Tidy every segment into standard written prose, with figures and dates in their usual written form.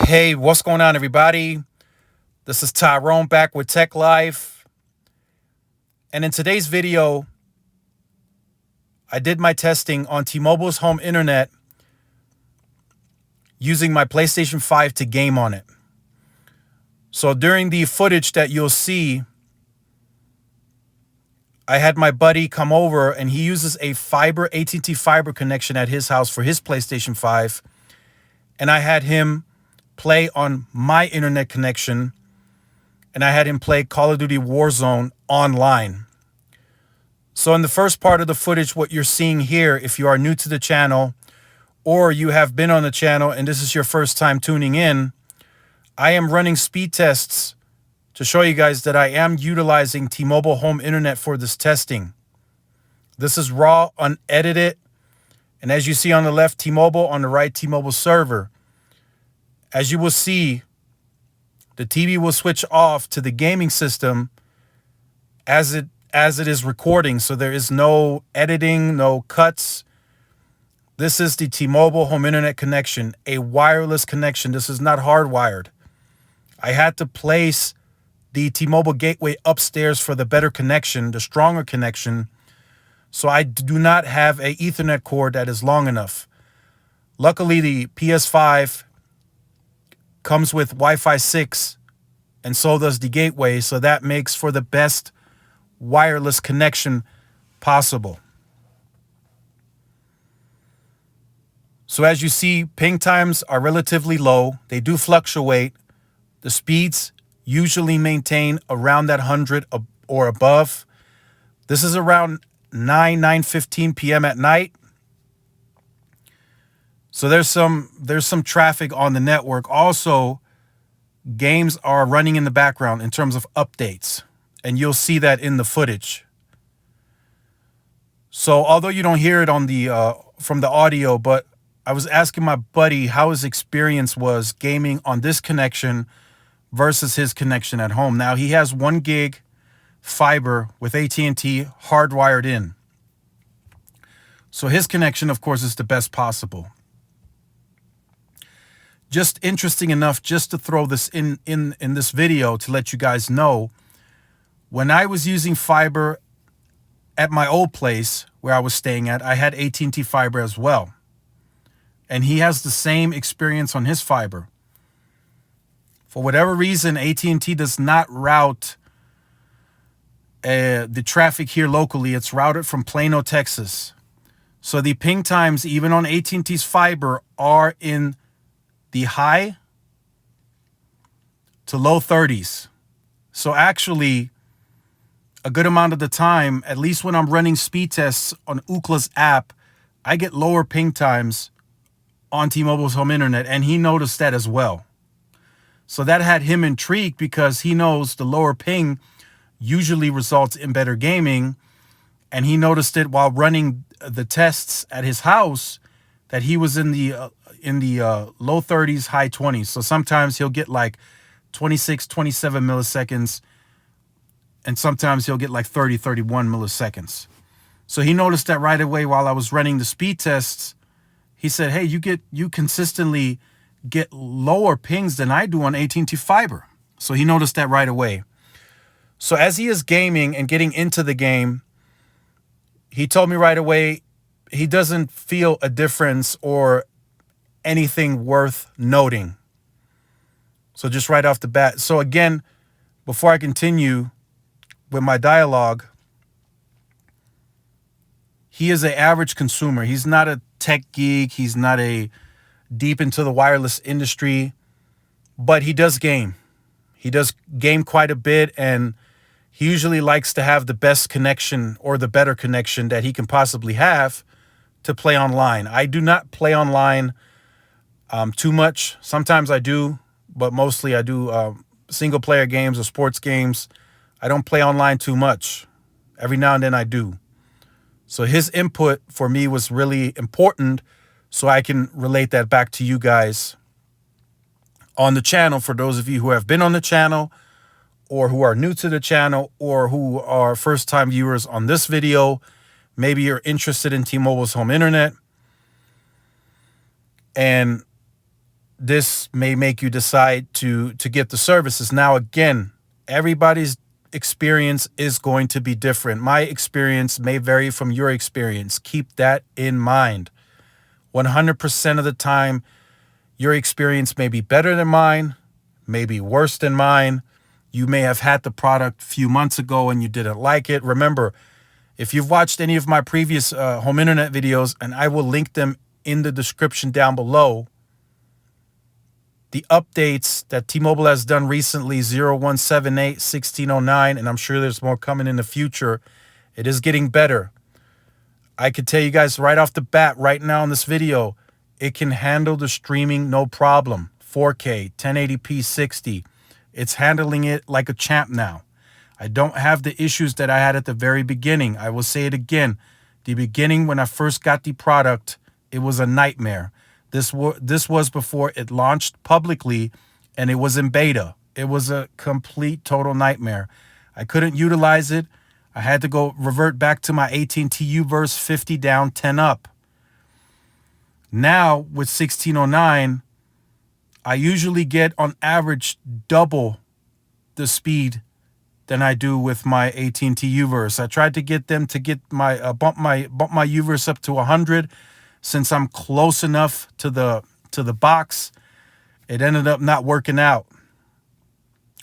Hey, what's going on, everybody? This is Tyrone back with Tech Life. And in today's video, I did my testing on T-Mobile's home internet using my PlayStation 5 to game on it. So during the footage that you'll see, I had my buddy come over and he uses a fiber, AT&T fiber connection at his house for his PlayStation 5. And I had him play on my internet connection, and I had him play Call of Duty Warzone online. So in the first part of the footage, what you're seeing here, if you are new to the channel or you have been on the channel and this is your first time tuning in, I am running speed tests to show you guys that I am utilizing T-Mobile home internet for this testing. This is raw, unedited, and as you see on the left, T-Mobile, on the right, T-Mobile server. As you will see, the TV will switch off to the gaming system as it is recording, so there is no editing, no cuts. This is the T-Mobile home internet connection, a wireless connection. This is not hardwired. I had to place the T-Mobile gateway upstairs for the better connection, the stronger connection, so I do not have an Ethernet cord that is long enough. Luckily, the PS5 comes with Wi-Fi 6, and so does the gateway, so that makes for the best wireless connection possible. So as you see, ping times are relatively low. They do fluctuate. The speeds usually maintain around that 100 or above. This is around 9:15 p.m. at night. So there's some traffic on the network. Also, games are running in the background in terms of updates, and you'll see that in the footage. So although you don't hear it on the from the audio, but I was asking my buddy how his experience was gaming on this connection versus his connection at home. Now he has 1 gig fiber with AT&T hardwired in. So his connection, of course, is the best possible. Just interesting enough, just to throw this in this video to let you guys know, when I was using fiber at my old place where I was staying at, I had AT&T fiber as well. And he has the same experience on his fiber. For whatever reason, AT&T does not route the traffic here locally. It's routed from Plano, Texas. So the ping times, even on AT&T's fiber, are in the high to low 30s. So actually, a good amount of the time, at least when I'm running speed tests on Ookla's app, I get lower ping times on T-Mobile's home internet, and he noticed that as well. So that had him intrigued because he knows the lower ping usually results in better gaming, and he noticed it while running the tests at his house that he was in the low 30s, high 20s. So sometimes he'll get like 26, 27 milliseconds, and sometimes he'll get like 30, 31 milliseconds. So he noticed that right away while I was running the speed tests. He said, hey, you consistently get lower pings than I do on AT&T fiber. So he noticed that right away. So as he is gaming and getting into the game, he told me right away he doesn't feel a difference or anything worth noting. So just right off the bat. So again, before I continue with my dialogue, he is an average consumer. He's not a tech geek. He's not a deep into the wireless industry, but he does game. He does game quite a bit, and he usually likes to have the best connection or the better connection that he can possibly have to play online. I do not play online too much. Sometimes I do, but mostly I do single player games or sports games. I don't play online too much. Every now and then I do. So his input for me was really important, so I can relate that back to you guys on the channel. For those of you who have been on the channel or who are new to the channel or who are first-time viewers on this video, maybe you're interested in T-Mobile's home internet. And this may make you decide to get the services. Now, again, everybody's experience is going to be different. My experience may vary from your experience. Keep that in mind. 100% of the time, your experience may be better than mine, may be worse than mine. You may have had the product a few months ago and you didn't like it. Remember, if you've watched any of my previous home internet videos, and I will link them in the description down below, the updates that T-Mobile has done recently, 0178, 1609, and I'm sure there's more coming in the future, it is getting better. I could tell you guys right off the bat, right now in this video, it can handle the streaming no problem. 4K, 1080p, 60. It's handling it like a champ now. I don't have the issues that I had at the very beginning. I will say it again. The beginning, when I first got the product, it was a nightmare. This was before it launched publicly, and it was in beta. It was a complete, total nightmare. I couldn't utilize it. I had to go revert back to my AT&T U-verse 50 down, 10 up. Now, with 1609, I usually get on average double the speed than I do with my AT&T U-verse. I tried to get them to get my bump my U-verse up to 100, since I'm close enough to the box. It ended up not working out.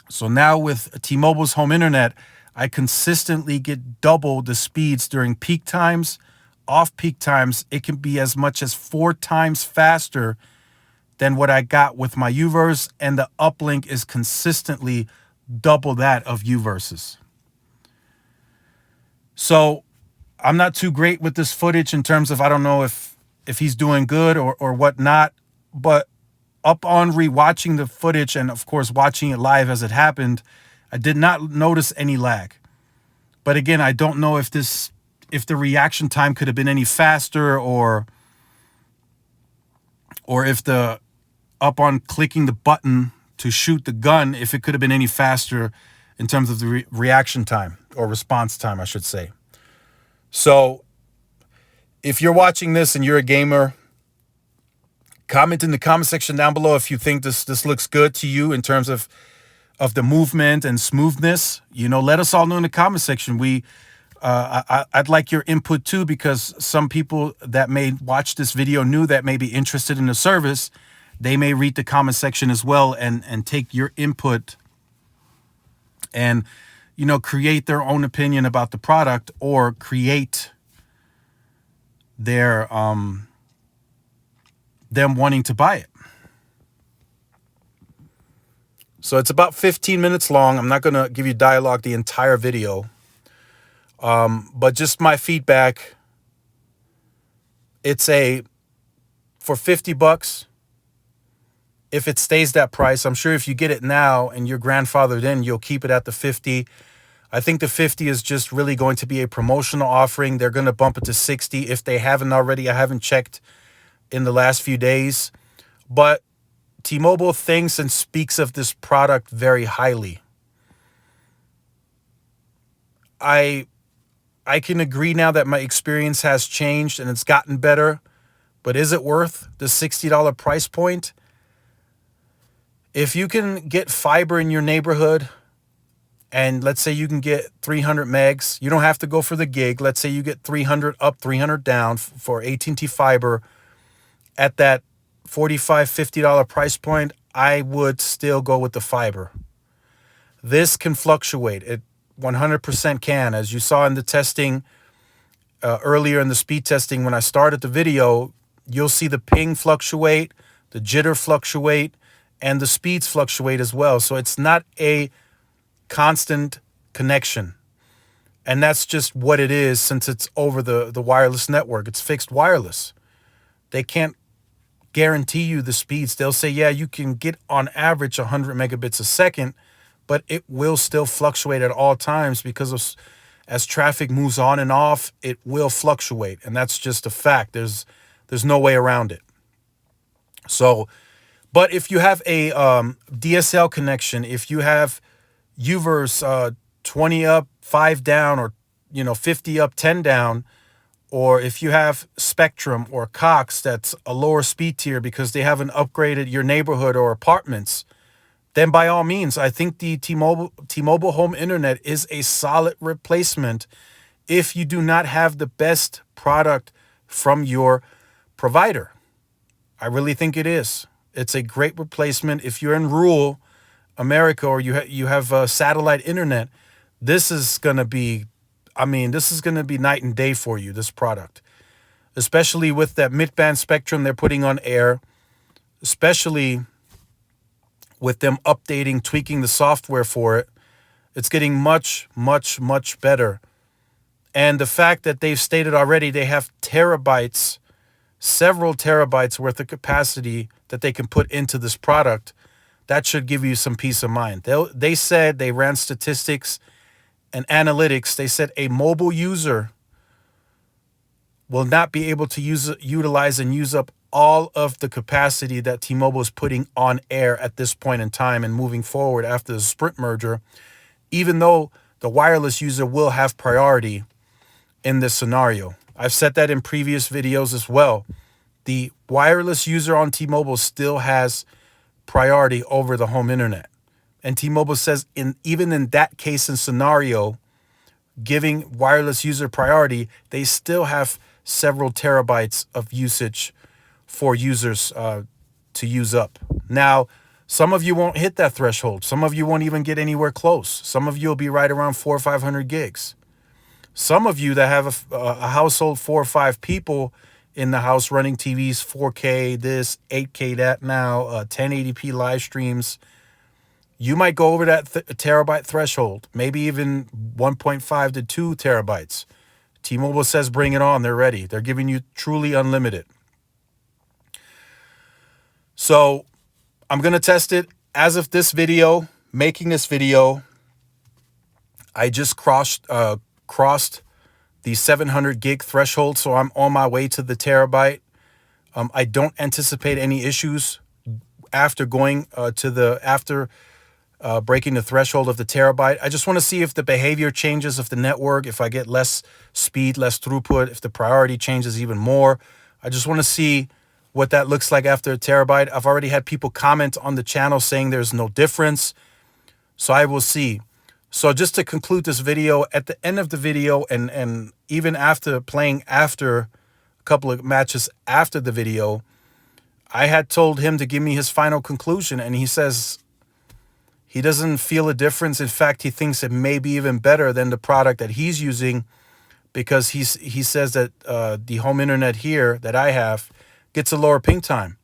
So now with T-Mobile's home internet, I consistently get double the speeds during peak times. Off peak times, it can be as much as 4 times faster than what I got with my U-verse, and the uplink is consistently double that of U-verses. So I'm not too great with this footage in terms of, I don't know if he's doing good or whatnot, but up on rewatching the footage and of course watching it live as it happened, I did not notice any lag. But again, I don't know if the reaction time could have been any faster, or if the up on clicking the button to shoot the gun, if it could have been any faster in terms of the reaction time, or response time, I should say. So if you're watching this and you're a gamer, comment in the comment section down below if you think this looks good to you in terms of the movement and smoothness. You know, let us all know in the comment section. I'd like your input too, because some people that may watch this video new that may be interested in the service, they may read the comment section as well and take your input and, you know, create their own opinion about the product, or create their them wanting to buy it. So it's about 15 minutes long. I'm not going to give you dialogue the entire video, but just my feedback. It's for $50. If it stays that price, I'm sure if you get it now and you're grandfathered in, you'll keep it at the 50. I think the 50 is just really going to be a promotional offering. They're going to bump it to 60 if they haven't already. I haven't checked in the last few days, but T-Mobile thinks and speaks of this product very highly. I can agree now that my experience has changed and it's gotten better, but is it worth the $60 price point? If you can get fiber in your neighborhood, and let's say you can get 300 megs, you don't have to go for the gig. Let's say you get 300 up, 300 down for AT&T fiber at that $45, $50 price point, I would still go with the fiber. This can fluctuate. It 100% can. As you saw in the testing earlier in the speed testing when I started the video, you'll see the ping fluctuate, the jitter fluctuate, and the speeds fluctuate as well. So it's not a constant connection. And that's just what it is, since it's over the wireless network. It's fixed wireless. They can't guarantee you the speeds. They'll say, yeah, you can get on average 100 megabits a second, but it will still fluctuate at all times, because as traffic moves on and off, it will fluctuate. And that's just a fact. There's no way around it. So, but if you have a DSL connection, if you have U-verse 20 up, 5 down, or 50 up, 10 down, or if you have Spectrum or Cox, that's a lower speed tier because they haven't upgraded your neighborhood or apartments, then by all means, I think the T-Mobile home internet is a solid replacement if you do not have the best product from your provider. I really think it is. It's a great replacement. If you're in rural America or you have satellite internet, this is going to be, this is going to be night and day for you, this product, especially with that mid-band spectrum they're putting on air, especially with them updating, tweaking the software for it. It's getting much, much, much better. And the fact that they've stated already they have terabytes, several terabytes worth of capacity that they can put into this product, that should give you some peace of mind. They said, they ran statistics and analytics. They said a mobile user will not be able to utilize and use up all of the capacity that T-Mobile is putting on air at this point in time and moving forward after the Sprint merger, even though the wireless user will have priority in this scenario. I've said that in previous videos as well. The wireless user on T-Mobile still has priority over the home internet. And T-Mobile says even in that case and scenario, giving wireless user priority, they still have several terabytes of usage for users to use up. Now, some of you won't hit that threshold. Some of you won't even get anywhere close. Some of you will be right around 400 or 500 gigs. Some of you that have a household 4 or 5 people in the house running TVs, 4K this, 8K that now, 1080p live streams, you might go over that terabyte threshold, maybe even 1.5 to 2 terabytes. T-Mobile says bring it on. They're ready. They're giving you truly unlimited. So I'm going to test it. As of this video, making this video, I just crossed the 700 gig threshold. So I'm on my way to the terabyte. I don't anticipate any issues after going breaking the threshold of the terabyte. I just want to see if the behavior changes of the network, if I get less speed, less throughput, if the priority changes even more. I just want to see what that looks like after a terabyte. I've already had people comment on the channel saying there's no difference. So I will see. So just to conclude this video, at the end of the video and even after playing after a couple of matches after the video, I had told him to give me his final conclusion, and he says he doesn't feel a difference. In fact, he thinks it may be even better than the product that he's using, because he says that the home internet here that I have gets a lower ping time.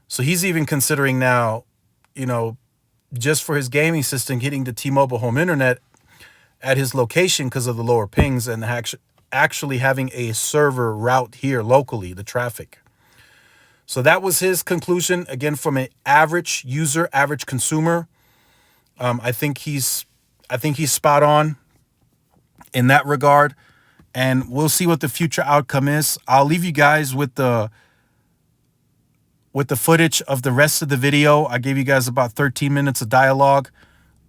So he's even considering now, just for his gaming system, getting the T-Mobile home internet at his location because of the lower pings and actually having a server route here locally, the traffic. So that was his conclusion. Again, from an average user, average consumer, I think he's spot on in that regard. And we'll see what the future outcome is. I'll leave you guys with the footage of the rest of the video. I gave you guys about 13 minutes of dialogue.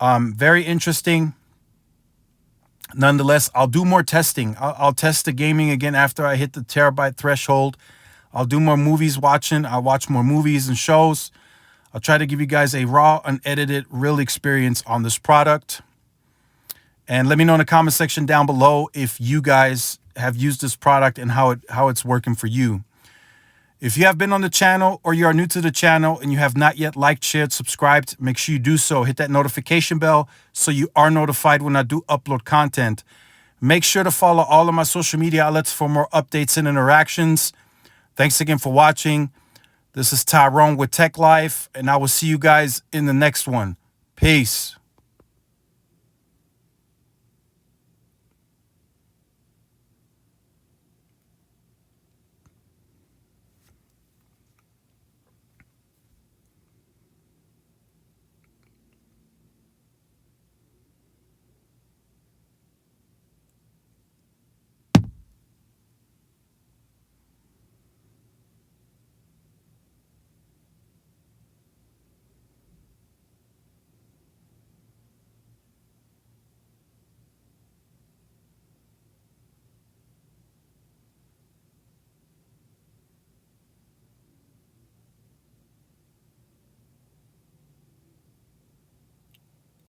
Very interesting. Nonetheless, I'll do more testing. I'll test the gaming again after I hit the terabyte threshold. I'll do more movies watching. I'll watch more movies and shows. I'll try to give you guys a raw, unedited, real experience on this product. And let me know in the comment section down below if you guys have used this product and how it's working for you. If you have been on the channel or you are new to the channel and you have not yet liked, shared, subscribed, make sure you do so. Hit that notification bell so you are notified when I do upload content. Make sure to follow all of my social media outlets for more updates and interactions. Thanks again for watching. This is Tyrone with Tech Life, and I will see you guys in the next one. Peace.